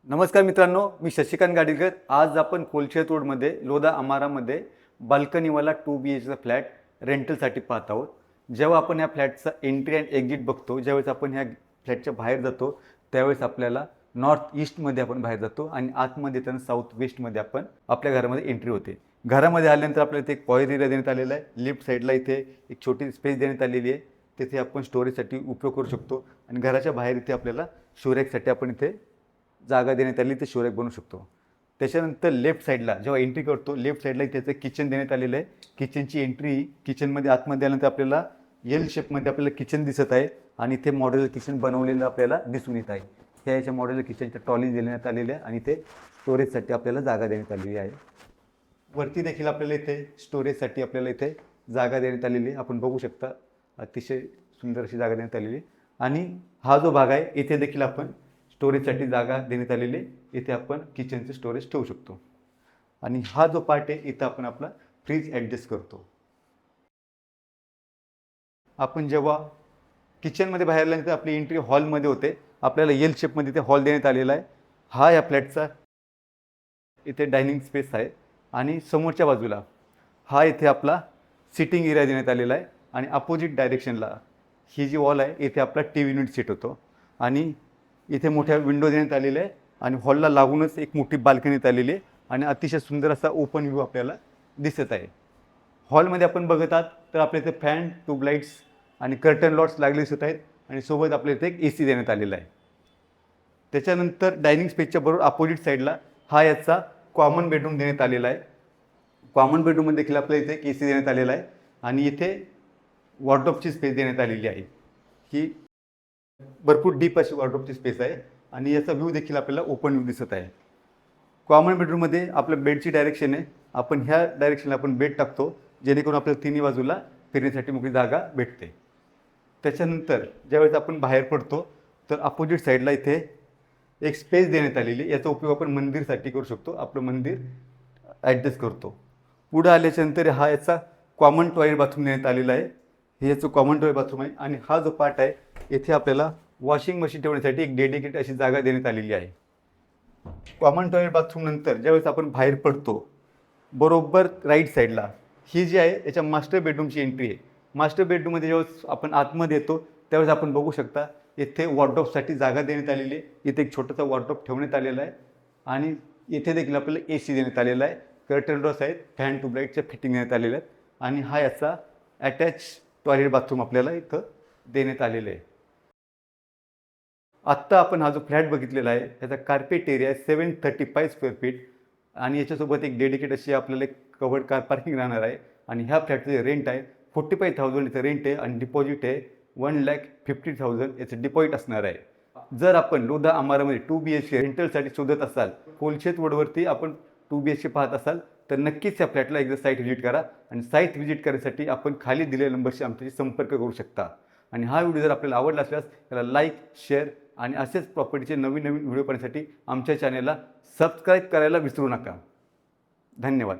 नमस्कार मित्रांनो, मी शशिकांत गाडीकर। आज आपण कोलशेत रोडमध्ये लोधा अमारामध्ये बाल्कनीवाला 2 BHचा फ्लॅट रेंटलसाठी पाहत आहोत। जेव्हा आपण ह्या फ्लॅटचा एंट्री अँड एक्झिट बघतो, ज्यावेळेस आपण ह्या फ्लॅटच्या बाहेर जातो त्यावेळेस आपल्याला नॉर्थ ईस्टमध्ये आपण बाहेर जातो आणि आतमध्ये येताना साऊथ वेस्टमध्ये आपण आपल्या घरामध्ये एंट्री होते। घरामध्ये आल्यानंतर आपल्याला इथे एक कॉरिडॉर एरिया देण्यात आलेला आहे। लेफ्ट साईडला इथे एक छोटी स्पेस देण्यात आलेली आहे, तिथे आपण स्टोरेजसाठी उपयोग करू शकतो आणि घराच्या बाहेर इथे आपल्याला शोरॅकसाठी आपण इथे जागा देण्यात आली, ते शोरॅक बनवू शकतो। त्याच्यानंतर लेफ्ट साईडला जेव्हा एंट्री करतो, लेफ्ट साईडला त्याचं किचन देण्यात आलेलं आहे। किचनची एंट्री किचनमध्ये आतमध्ये आल्यानंतर आपल्याला एल शेपमध्ये आपल्याला किचन दिसत आहे आणि इथे मॉड्युलर किचन बनवलेलं आपल्याला दिसून येत आहे। याच्या मॉड्युलर किचनच्या ट्रॉली देण्यात आलेल्या आहे आणि ते स्टोरेजसाठी आपल्याला जागा देण्यात आलेली आहे। वरती देखील आपल्याला इथे स्टोरेजसाठी आपल्याला इथे जागा देण्यात आलेली आहे, आपण बघू शकता। अतिशय सुंदर अशी जागा देण्यात आलेली आहे आणि हा जो भाग आहे इथे देखील आपण स्टोरेजसाठी जागा देण्यात आलेली आहे। इथे आपण किचनचे स्टोरेज ठेवू शकतो आणि हा जो पार्ट आहे इथं आपण आपला फ्रीज ॲडजस्ट करतो। आपण जेव्हा किचनमध्ये बाहेर आल्यानंतर आपली एंट्री हॉलमध्ये होते, आपल्याला एल शेपमध्ये इथे हॉल देण्यात आलेला आहे। हा या फ्लॅटचा इथे डायनिंग स्पेस आहे आणि समोरच्या बाजूला हा इथे आपला सिटिंग एरिया देण्यात आलेला आहे आणि अपोजिट डायरेक्शनला ही जी वॉल आहे इथे आपला टी व्ही युनिट सेट होतो आणि इथे मोठ्या विंडो देण्यात आलेल्या आहे आणि हॉलला लागूनच एक मोठी बाल्कनी देण्यात आलेली आहे आणि अतिशय सुंदर असा ओपन व्ह्यू आपल्याला दिसत आहे। हॉलमध्ये आपण बघत आहात तर आपल्या इथे फॅन, ट्यूबलाईट्स आणि कर्टन लॉट्स लागले दिसत आहेत आणि सोबत आपल्या इथे एक AC देण्यात आलेला आहे। त्याच्यानंतर डायनिंग स्पेसच्या बरोबर अपोजिट साईडला हा याचा कॉमन बेडरूम देण्यात आलेला आहे। कॉमन बेडरूममध्ये देखील आपल्या इथे एक AC देण्यात आलेला आहे आणि इथे वॉर्डरोबची स्पेस देण्यात आलेली आहे। ही भरपूर डीप अशी वॉर्डरोबची स्पेस आहे आणि याचा व्ह्यू देखील आपल्याला ओपन व्ह्यू दिसत आहे। कॉमन बेडरूममध्ये आपल्या बेडची डायरेक्शन आहे, आपण ह्या डायरेक्शनला आपण बेड टाकतो जेणेकरून आपल्याला तिन्ही बाजूला फिरण्यासाठी मोकळी जागा भेटते। त्याच्यानंतर ज्यावेळेस आपण बाहेर पडतो तर अपोजिट साईडला इथे एक स्पेस देण्यात आलेली आहे, याचा उपयोग आपण मंदिरसाठी करू शकतो, आपलं मंदिर ॲडजस्ट करतो। पुढे आल्याच्यानंतर हा याचा कॉमन टॉयलेट बाथरूम देण्यात आलेला आहे। हे याचं कॉमन टॉयलेट बाथरूम आहे आणि हा जो पार्ट आहे येथे आपल्याला वॉशिंग मशीन ठेवण्यासाठी एक डेडिकेटेड अशी जागा देण्यात आलेली आहे। कॉमन टॉयलेट बाथरूम नंतर ज्यावेळेस आपण बाहेर पडतो बरोबर राईट साईडला ही जी आहे याच्या मास्टर बेडरूमची एंट्री आहे। मास्टर बेडरूममध्ये ज्यावेळेस आपण आतमध्ये येतो त्यावेळेस आपण बघू शकता इथे वॉर्डरोबसाठी जागा देण्यात आलेली आहे। इथे एक छोटासा वॉर्डरोब ठेवण्यात आलेला आहे आणि इथे देखील आपल्याला AC देण्यात आलेला आहे। कर्टन डोअर्स आहेत, फॅन ट्यूबलाईटच्या फिटिंग देण्यात आलेल्या आहेत आणि हा याचा अटॅच टॉयलेट बाथरूम आपल्याला इथं देण्यात आलेलं आहे। आत्ता आपण हा जो फ्लॅट बघितलेला आहे त्याचा कार्पेट एरिया आहे 735 स्क्वेअर फीट आणि याच्यासोबत एक डेडिकेट अशी आपल्याला एक कवर्ड कार पार्किंग राहणार आहे आणि ह्या फ्लॅटचं जे रेंट आहे 45,000 याचं रेंट आहे आणि डिपॉझिट आहे 1,50,000 याचं डिपॉझिट असणार आहे। जर आपण लोधा अमारामध्ये 2 BHK रेंटलसाठी शोधत असाल, कोलशेत रोडवरती आपण 2 BHK पाहत असाल तर नक्कीच या फ्लॅटला एकदा साईट व्हिजिट करा आणि साईट व्हिजिट करण्यासाठी आपण खाली दिलेल्या नंबरशी आमच्याशी संपर्क करू शकता। आणि हा व्हिडिओ जर आपल्याला आवडला असल्यास त्याला लाईक, शेअर आणि असेच प्रॉपर्टीचे नवीन नवीन व्हिडिओ पाहण्यासाठी आमच्या चॅनेलला सबस्क्राईब करायला विसरू नका। धन्यवाद।